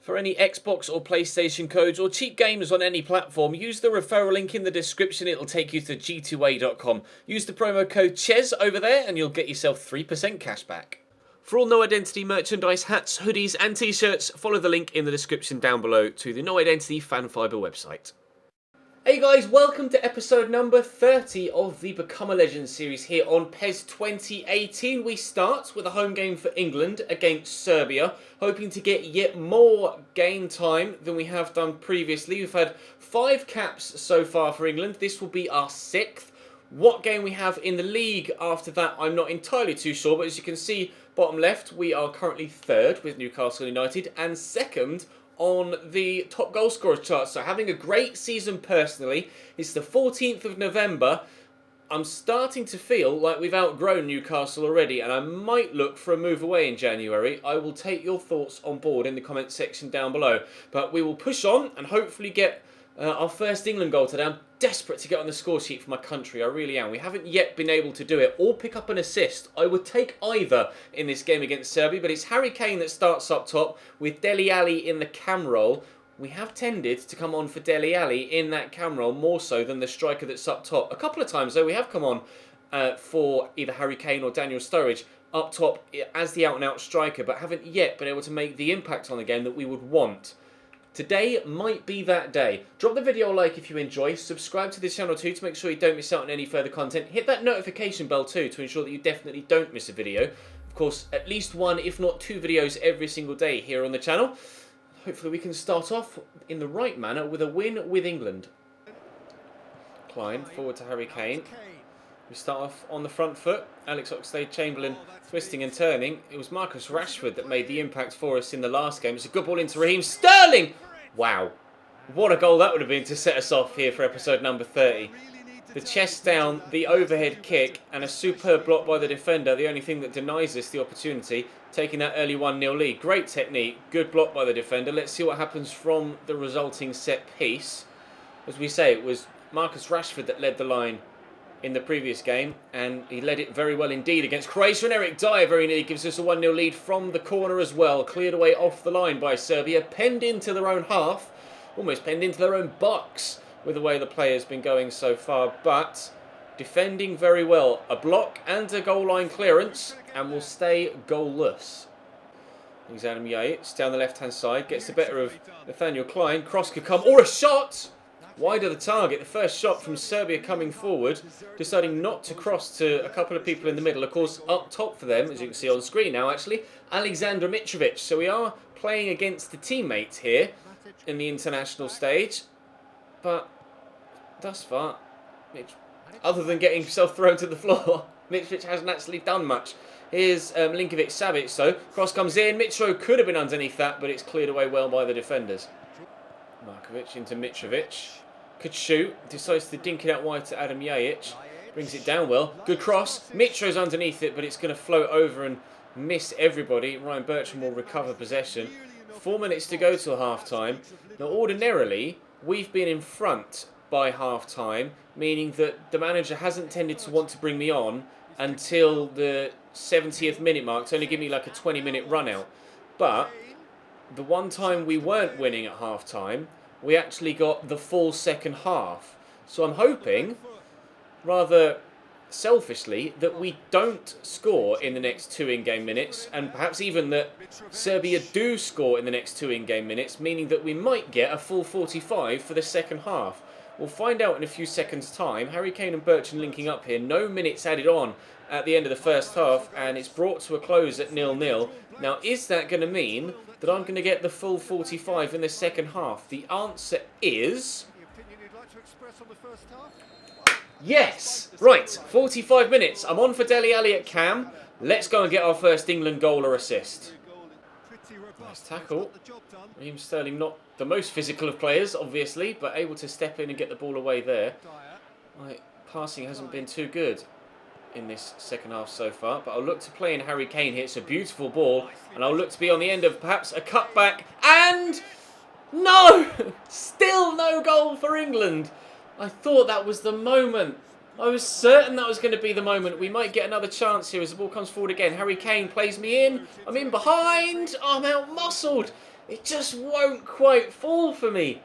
For any Xbox or PlayStation codes or cheap games on any platform, use the referral link in the description. It'll take you to g2a.com. Use the promo code CHES over there and you'll get yourself 3% cash back. For all No Identity merchandise, hats, hoodies and t-shirts, follow the link in the description down below to the No Identity Fan Fibre website. Hey guys, welcome to episode number 30 of the Become a Legend series here on PES 2018. We start with a home game for England against Serbia, hoping to get yet more game time than we have done previously. We've had 5 caps so far for England. This will be our 6th. What game we have in the league after that, I'm not entirely too sure, but as you can see, bottom left, we are currently 3rd with Newcastle United and 2nd on the top goal scorers chart. So having a great season personally. It's the 14th of November. I'm starting to feel like we've outgrown Newcastle already and I might look for a move away in January. I will take your thoughts on board in the comment section down below. But we will push on and hopefully get our first England goal today. I'm desperate to get on the score sheet for my country. I really am. We haven't yet been able to do it or pick up an assist. I would take either in this game against Serbia, but it's Harry Kane that starts up top with Dele Alli in the cam role. We have tended to come on for Dele Alli in that cam role more so than the striker that's up top. A couple of times though we have come on for either Harry Kane or Daniel Sturridge up top as the out-and-out striker, but haven't yet been able to make the impact on the game that we would want. Today might be that day. Drop the video a like if you enjoy. Subscribe to the channel too to make sure you don't miss out on any further content. Hit that notification bell too to ensure that you definitely don't miss a video. Of course, at least 1 if not 2 videos every single day here on the channel. Hopefully we can start off in the right manner with a win with England. Klein forward to Harry Kane. We start off on the front foot. Alex Oxlade-Chamberlain twisting and turning. It was Marcus Rashford that made the impact for us in the last game. It's a good ball into Raheem Sterling. Wow. What a goal that would have been to set us off here for episode number 30. The chest down, the overhead kick, and a superb block by the defender. The only thing that denies us the opportunity. Taking that early 1-0 lead. Great technique. Good block by the defender. Let's see what happens from the resulting set piece. As we say, it was Marcus Rashford that led the line in the previous game, and he led it very well indeed against Croatia, and Eric Dyer very nearly gives us a 1-0 lead from the corner as well. Cleared away off the line by Serbia, penned into their own half, almost penned into their own box with the way the play has been going so far, but defending very well. A block and a goal line clearance, and will stay goalless. Here's Adam Yates down the left hand side, gets the better of Nathaniel Klein. Cross could come, or a shot! Wide of the target, the first shot from Serbia coming forward, deciding not to cross to a couple of people in the middle. Of course, up top for them, as you can see on screen now actually, Alexander Mitrovic. So we are playing against the teammates here in the international stage. But thus far, other than getting himself thrown to the floor, Mitrovic hasn't actually done much. Here's Milinkovic-Savic, so cross comes in. Mitro could have been underneath that, but it's cleared away well by the defenders. Markovic into Mitrovic. Could shoot, decides to dink it out wide to Adam Yajic. Brings it down well. Good cross. Mitro's underneath it, but it's going to float over and miss everybody. Ryan Bertrand will recover possession. 4 minutes to go till half-time. Now, ordinarily, we've been in front by half-time, meaning that the manager hasn't tended to want to bring me on until the 70th minute mark to only give me like a 20-minute run out. But the one time we weren't winning at half-time, we actually got the full second half. So I'm hoping, rather selfishly, that we don't score in the next 2 in-game minutes, and perhaps even that Serbia do score in the next 2 in-game minutes, meaning that we might get a full 45 for the second half. We'll find out in a few seconds' time. Harry Kane and Bertrand linking up here. No minutes added on at the end of the first half, and it's brought to a close at 0-0. Now, is that going to mean that I'm going to get the full 45 in the second half? The answer is yes! Right, 45 minutes. I'm on for Dele Alli at cam. Let's go and get our first England goal or assist. Nice tackle. Raheem Sterling, not the most physical of players, obviously, but able to step in and get the ball away there. Right, passing hasn't been too good in this second half so far, but I'll look to play in Harry Kane here. It's a beautiful ball, and I'll look to be on the end of perhaps a cutback, and no! Still no goal for England. I thought that was the moment. I was certain that was going to be the moment. We might get another chance here as the ball comes forward again. Harry Kane plays me in. I'm in behind. I'm out-muscled. It just won't quite fall for me.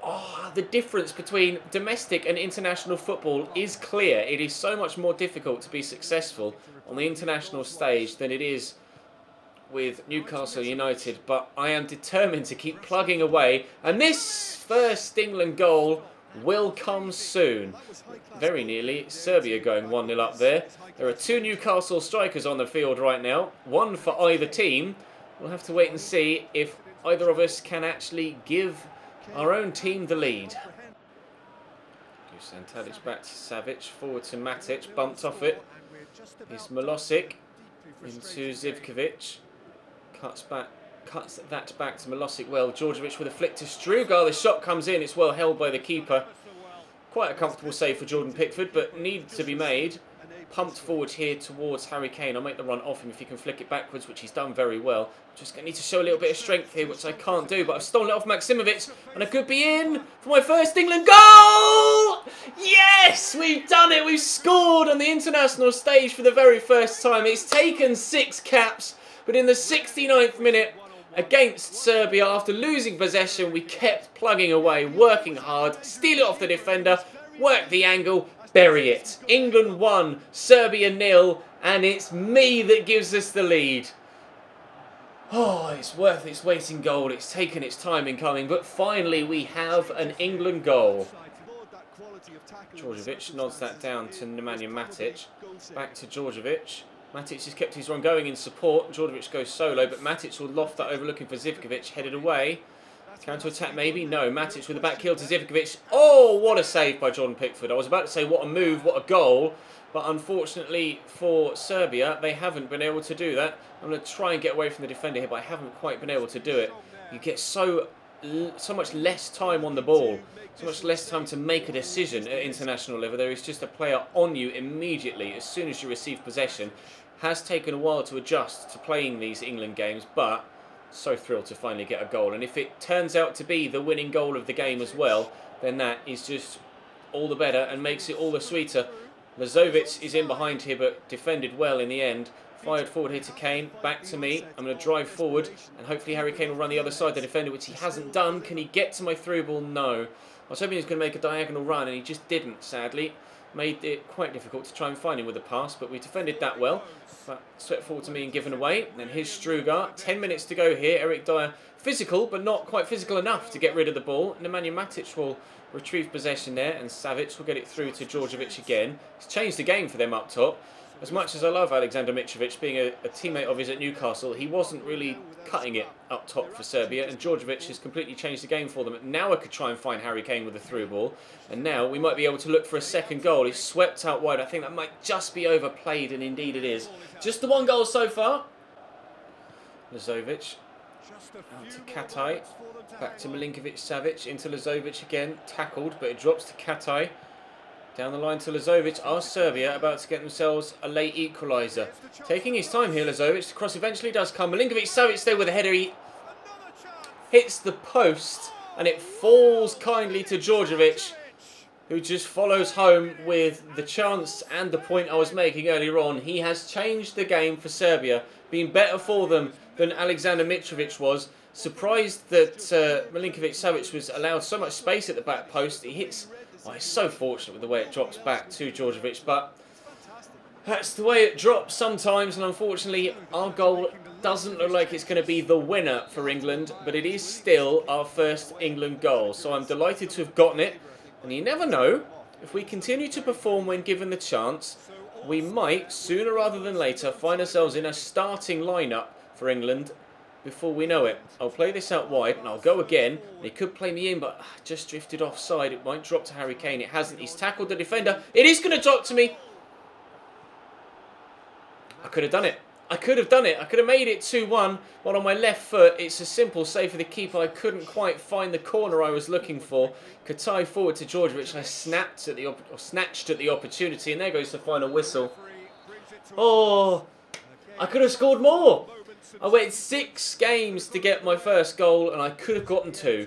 Oh, the difference between domestic and international football is clear. It is so much more difficult to be successful on the international stage than it is with Newcastle United, but I am determined to keep plugging away, and this first England goal will come soon. Very nearly Serbia going 1-0 up there. There are two Newcastle strikers on the field right now, one for either team. We'll have to wait and see if either of us can actually give our own team the lead. Dusan Tadic back to Savic, forward to Matic, bumped off it. It's Milosic into Zivkovic. Cuts that back to Milosic. Well, Djordjevic with a flick to Strugar. The shot comes in. It's well held by the keeper. Quite a comfortable save for Jordan Pickford, but needs to be made. Pumped forward here towards Harry Kane. I'll make the run off him if he can flick it backwards, which he's done very well. Just going to need to show a little bit of strength here, which I can't do, but I've stolen it off Maksimovic, and I could be in for my first England goal! Yes! We've done it! We've scored on the international stage for the very first time. It's taken 6 caps, but in the 69th minute against Serbia, after losing possession, we kept plugging away, working hard, steal it off the defender, work the angle, bury it. England 1, Serbia 0, and it's me that gives us the lead. Oh, it's worth its weight in gold. It's taken its time in coming, but finally we have an England goal. Djordjevic nods that down to Nemanja Matic. Back to Djordjevic. Matic has kept his run going in support. Djordjevic goes solo, but Matic will loft that over looking for Zivkovic. Headed away. Counter-attack maybe? No. Matic with a back heel to Zivkovic. Oh, what a save by Jordan Pickford. I was about to say what a move, what a goal. But unfortunately for Serbia, they haven't been able to do that. I'm going to try and get away from the defender here, but I haven't quite been able to do it. You get so much less time on the ball. So much less time to make a decision at international level. There is just a player on you immediately as soon as you receive possession. Has taken a while to adjust to playing these England games, but so thrilled to finally get a goal. And if it turns out to be the winning goal of the game as well, then that is just all the better and makes it all the sweeter. Lazovic is in behind here, but defended well in the end. Fired forward here to Kane, back to me. I'm going to drive forward, and hopefully Harry Kane will run the other side of the defender, which he hasn't done. Can he get to my through ball? No. I was hoping he was going to make a diagonal run, and he just didn't, sadly. Made it quite difficult to try and find him with a pass, but we defended that well. But swept forward to me and given away. And here's Strugar. 10 minutes to go here. Eric Dyer physical, but not quite physical enough to get rid of the ball. Nemanja Matic will retrieve possession there, and Savic will get it through to Djordjevic again. He's changed the game for them up top. As much as I love Alexander Mitrovic, being a teammate of his at Newcastle, he wasn't really cutting it up top for Serbia, and Djordjevic has completely changed the game for them. Now I could try and find Harry Kane with a through ball, and now we might be able to look for a second goal. He's swept out wide. I think that might just be overplayed, and indeed it is. Just the one goal so far. Lazovic out to Katai, back to Milinkovic-Savic, into Lazovic again, tackled, but it drops to Katai. Down the line to Lazovic. Are Serbia about to get themselves a late equaliser? Taking his time here, Lazovic. The cross eventually does come. Milinkovic-Savic there with a header. He hits the post, and it falls kindly to Djordjevic, who just follows home with the chance and the point I was making earlier on. He has changed the game for Serbia, been better for them than Alexander Mitrovic was. Surprised that Milinkovic-Savic was allowed so much space at the back post. He hits... Oh, it's so fortunate with the way it drops back to Djordjevic, but that's the way it drops sometimes, and unfortunately our goal doesn't look like it's going to be the winner for England, but it is still our first England goal. So I'm delighted to have gotten it, and you never know, if we continue to perform when given the chance, we might, sooner rather than later, find ourselves in a starting lineup for England before we know it. I'll play this out wide, and I'll go again. He could play me in, but just drifted offside. It might drop to Harry Kane. It hasn't. He's tackled the defender. It is going to drop to me. I could have done it. I could have done it. I could have made it 2-1, but on my left foot, it's a simple save for the keeper. I couldn't quite find the corner I was looking for. Katai forward to Djordjevic. I snatched at the opportunity, and there goes the final whistle. Oh, I could have scored more. I waited 6 games to get my first goal, and I could have gotten 2.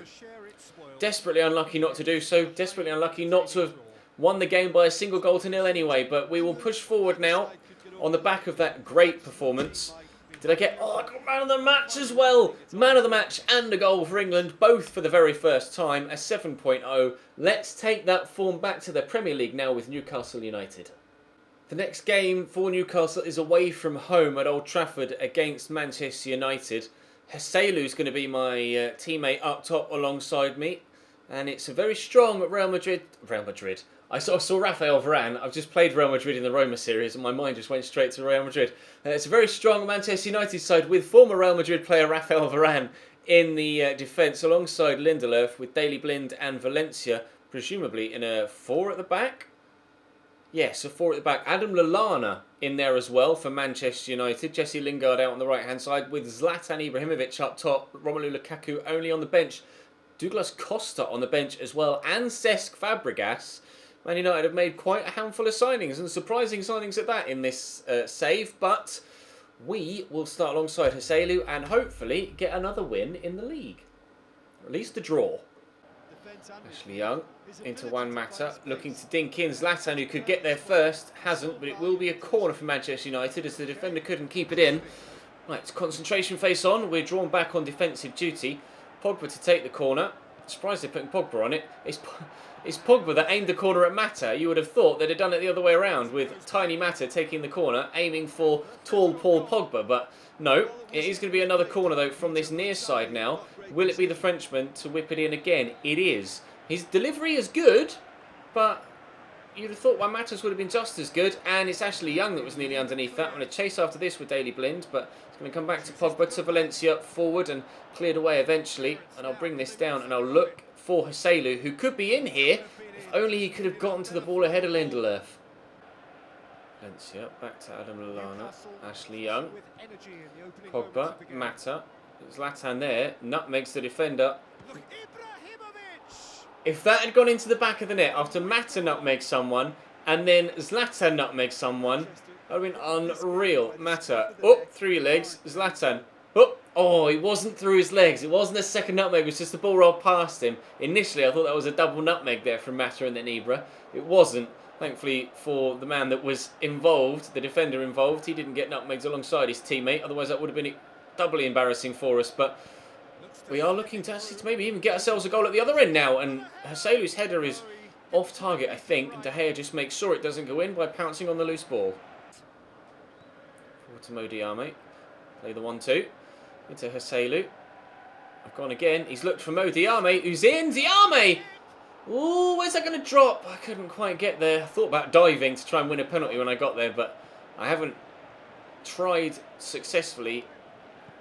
Desperately unlucky not to do so. Desperately unlucky not to have won the game by a single goal to nil anyway. But we will push forward now on the back of that great performance. Did I get... Oh, I got man of the match as well. Man of the match and a goal for England, both for the very first time. A 7.0. Let's take that form back to the Premier League now with Newcastle United. The next game for Newcastle is away from home at Old Trafford against Manchester United. Joselu's going to be my teammate up top alongside me. And it's a very strong Real Madrid. I saw Rafael Varane. I've just played Real Madrid in the Roma series and my mind just went straight to Real Madrid. It's a very strong Manchester United side with former Real Madrid player Rafael Varane in the defence alongside Lindelöf with Daley Blind and Valencia, presumably in a 4 at the back. Yes, a 4 at the back. Adam Lallana in there as well for Manchester United. Jesse Lingard out on the right-hand side with Zlatan Ibrahimovic up top. Romelu Lukaku only on the bench. Douglas Costa on the bench as well. And Cesc Fabregas. Man United have made quite a handful of signings, and surprising signings at that in this save. But we will start alongside Joselu and hopefully get another win in the league. Or at least a draw. Ashley Young into Juan Mata, looking to dink in. Zlatan, who could get there first, hasn't, but it will be a corner for Manchester United as the defender couldn't keep it in. Right, concentration face on. We're drawn back on defensive duty. Pogba to take the corner. Surprised they're putting Pogba on it. It's Pogba that aimed the corner at Mata. You would have thought they'd have done it the other way around, with tiny Mata taking the corner, aiming for tall Paul Pogba. But no, it is going to be another corner though from this near side now. Will it be the Frenchman to whip it in again? It is. His delivery is good, but you'd have thought Juan Mata's would have been just as good. And it's Ashley Young that was nearly underneath that. I'm going to chase after this with Daley Blind, but it's going to come back to Pogba, to Valencia, forward and cleared away eventually. And I'll bring this down and I'll look for Joselu, who could be in here if only he could have gotten to the ball ahead of Lindelöf. Valencia, back to Adam Lallana, Ashley Young, Pogba, Mata, Zlatan there, nutmegs the defender. If that had gone into the back of the net after Mata nutmegs someone and then Zlatan nutmegs someone, that would have been unreal. Mata, up through your legs, Zlatan, up. Oh, it wasn't through his legs. It wasn't a second nutmeg. It was just the ball rolled past him. Initially, I thought that was a double nutmeg there from Mata and then Ibra. It wasn't. Thankfully for the man that was involved, the defender involved, he didn't get nutmegs alongside his teammate. Otherwise, that would have been doubly embarrassing for us. But we are looking to actually maybe even get ourselves a goal at the other end now. And Joselu's header is off target, I think. And De Gea just makes sure it doesn't go in by pouncing on the loose ball. Forward to Mo Diame. Play the 1-2. Into Joselu. I've gone again. He's looked for Mo Diame, who's in. Diame! Ooh, where's that going to drop? I couldn't quite get there. I thought about diving to try and win a penalty when I got there, but I haven't tried successfully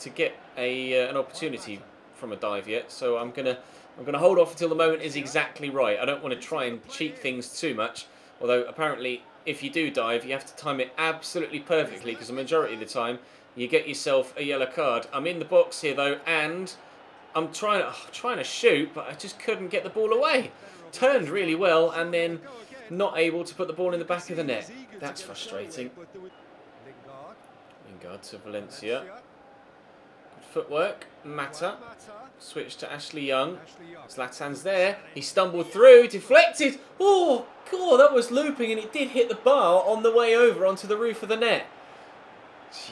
to get an opportunity from a dive yet. So I'm gonna hold off until the moment is exactly right. I don't want to try and cheat things too much. Although apparently, if you do dive, you have to time it absolutely perfectly because the majority of the time you get yourself a yellow card. I'm in the box here though, and I'm trying to shoot, but I just couldn't get the ball away. Turned really well, and then not able to put the ball in the back of the net. That's frustrating. Lingard to Valencia. Good footwork. Mata. Switch to Ashley Young. Zlatan's there. He stumbled through, deflected. Oh, God, that was looping, and it did hit the bar on the way over onto the roof of the net.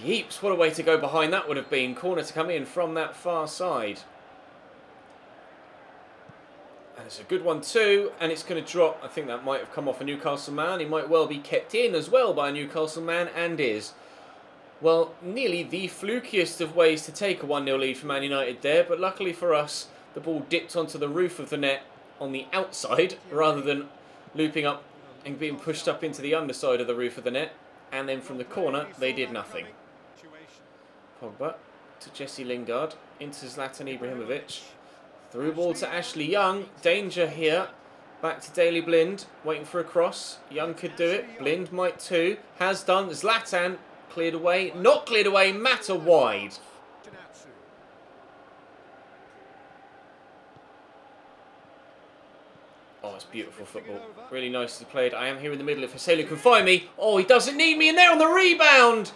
Jeeps, what a way to go behind that would have been. Corner to come in from that far side. And it's a good one too, and it's going to drop. I think that might have come off a Newcastle man. He might well be kept in as well by a Newcastle man, and is. Well, nearly the flukiest of ways to take a 1-0 lead for Man United there, but luckily for us, the ball dipped onto the roof of the net on the outside, rather than looping up and being pushed up into the underside of the roof of the net. And then from the corner, they did nothing. Pogba to Jesse Lingard, into Zlatan Ibrahimovic. Through ball to Ashley Young. Danger here. Back to Daley Blind, waiting for a cross. Young could do it. Blind might too. Has done. Zlatan cleared away. Not cleared away. Mata wide. Oh, it's beautiful football. Really nicely played. I am here in the middle. If Joselu can find me. Oh, he doesn't need me in there on the rebound.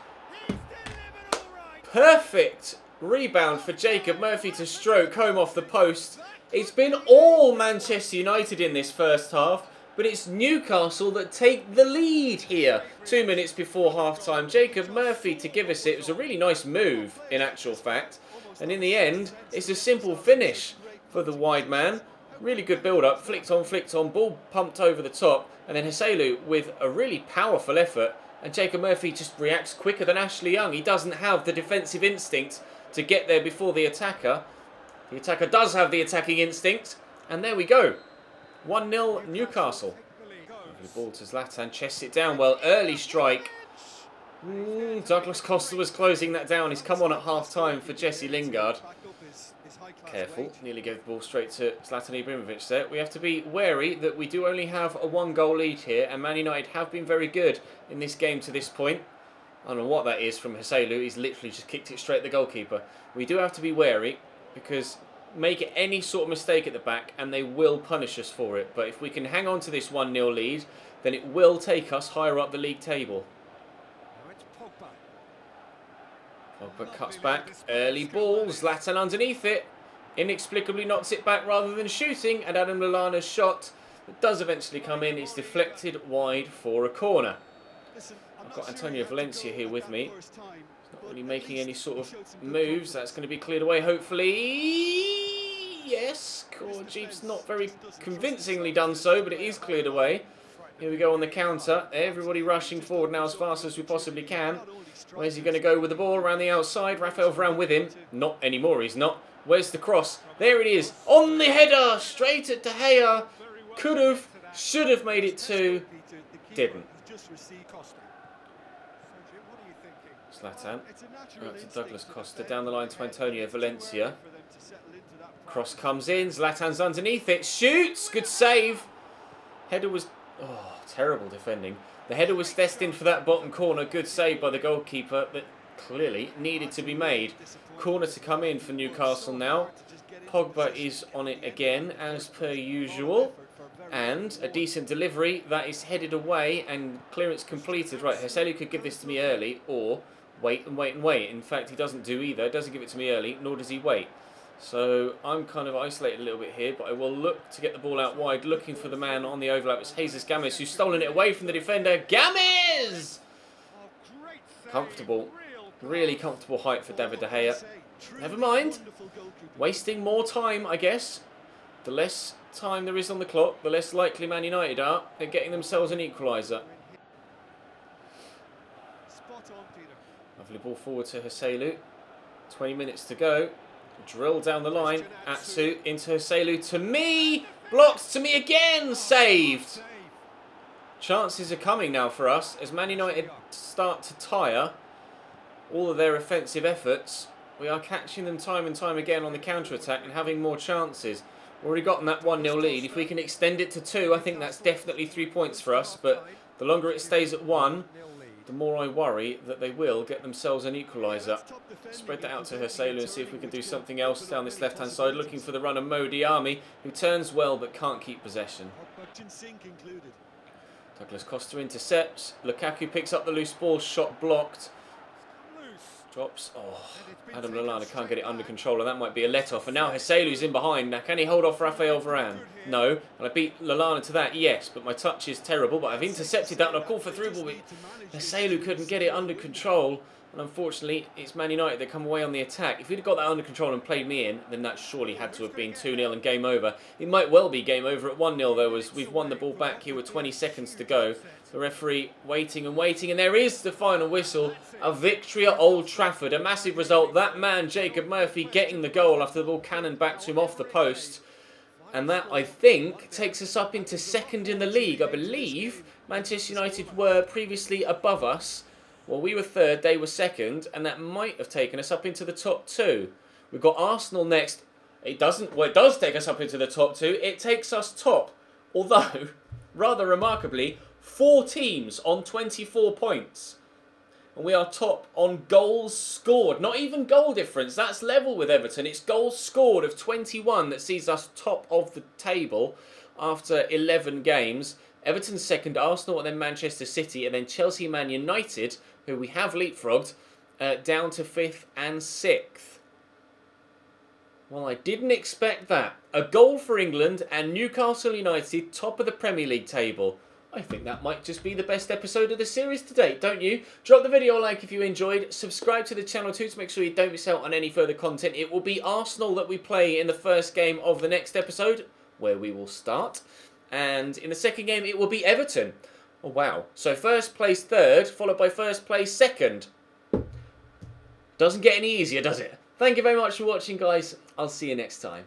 Perfect rebound for Jacob Murphy to stroke home off the post. It's been all Manchester United in this first half. but it's Newcastle that take the lead here. 2 minutes before half-time. Jacob Murphy to give us it. It was a really nice move, in actual fact. And in the end, it's a simple finish for the wide man. Really good build-up. Flicked on, ball pumped over the top. And then Heselu with a really powerful effort. And Jacob Murphy just reacts quicker than Ashley Young. He doesn't have the defensive instinct to get there before the attacker. The attacker does have the attacking instinct. And there we go. 1-0 Newcastle. The ball to Zlatan, chests it down well. Early strike. Douglas Costa was closing that down. He's come on at half-time for Jesse Lingard. Careful. Nearly gave the ball straight to Zlatan Ibrahimovic there. We have to be wary that we do only have a 1-goal lead here. And Man United have been very good in this game to this point. I don't know what that is from Heselu. He's literally just kicked it straight at the goalkeeper. We do have to be wary because make any sort of mistake at the back and they will punish us for it. But if we can hang on to this 1-0 lead, then it will take us higher up the league table. Pogba cuts back. Early ball. Zlatan underneath it. Inexplicably knocks it back rather than shooting. And Adam Lallana's shot that does eventually come in. It's deflected wide for a corner. I've got Antonio Valencia here with me. He's not really making any sort of moves. That's going to be cleared away, hopefully. Yes, Jeep's not very convincingly done so, but it is cleared away. Here we go on the counter. Everybody rushing forward now as fast as we possibly can. Where's he going to go with the ball? Around the outside. Rafael Varane with him. Not anymore, he's not. Where's the cross? There it is. On the header. Straight at De Gea. Could have, should have made it 2. Didn't. Zlatan. Out to Douglas Costa. Down the line to Antonio Valencia. Cross comes in. Zlatan's underneath it. Shoots. Good save. Header was... Oh, terrible defending. The header was destined for that bottom corner. Good save by the goalkeeper that clearly needed to be made. Corner to come in for Newcastle now. Pogba is on it again as per usual. And a decent delivery that is headed away and clearance completed. Right, Heselu could give this to me early or wait and wait and wait. In fact, he doesn't do either. Doesn't give it to me early, nor does he wait. So I'm kind of isolated a little bit here, but I will look to get the ball out wide, looking for the man on the overlap. It's Jesus Games who's stolen it away from the defender. Games! Comfortable. Really comfortable height for David De Gea. Never mind. Wasting more time, I guess. The less time there is on the clock, the less likely Man United are at getting themselves an equaliser. Lovely ball forward to Heselu. 20 minutes to go. Drill down the line. Atsu into Heselu to me. Blocked to me again. Saved. Chances are coming now for us as Man United start to tire all of their offensive efforts. We are catching them time and time again on the counter-attack and having more chances. We've already gotten that 1-0 lead. If we can extend it to 2, I think that's definitely 3 points for us. But the longer it stays at 1, the more I worry that they will get themselves an equaliser. Spread that out to Heselu and see if we can do something else down this left-hand side. Looking for the runner Mo Diarmi, who turns well but can't keep possession. Douglas Costa intercepts. Lukaku picks up the loose ball. Shot blocked. Drops. Oh, Adam Lallana can't get it under control, and that might be a let-off. And now Heselu's in behind. Now, can he hold off Rafael Varane? No. And I beat Lallana to that? Yes, but my touch is terrible. But I've intercepted that, and I've called for through ball. Heselu couldn't get it under control. And unfortunately, it's Man United that come away on the attack. If we'd have got that under control and played me in, then that surely had to have been 2-0 and game over. It might well be game over at 1-0, though, as we've won the ball back here with 20 seconds to go. The referee waiting and waiting, and there is the final whistle. A victory at Old Trafford. A massive result. That man, Jacob Murphy, getting the goal after the ball cannoned back to him off the post. And that, I think, takes us up into second in the league. I believe Manchester United were previously above us. Well, we were third, they were second, and that might have taken us up into the top 2. We've got Arsenal next. It does take us up into the top 2. It takes us top. Although, rather remarkably, 4 teams on 24 points. And we are top on goals scored. Not even goal difference. That's level with Everton. It's goals scored of 21 that sees us top of the table after 11 games. Everton's second, Arsenal, and then Manchester City, and then Chelsea, Man United, who we have leapfrogged, down to 5th and 6th. Well, I didn't expect that. A goal for England and Newcastle United top of the Premier League table. I think that might just be the best episode of the series to date, don't you? Drop the video a like if you enjoyed. Subscribe to the channel too to make sure you don't miss out on any further content. It will be Arsenal that we play in the first game of the next episode, where we will start. And in the second game, it will be Everton. Oh, wow. So first place third, followed by first place second. Doesn't get any easier, does it? Thank you very much for watching, guys. I'll see you next time.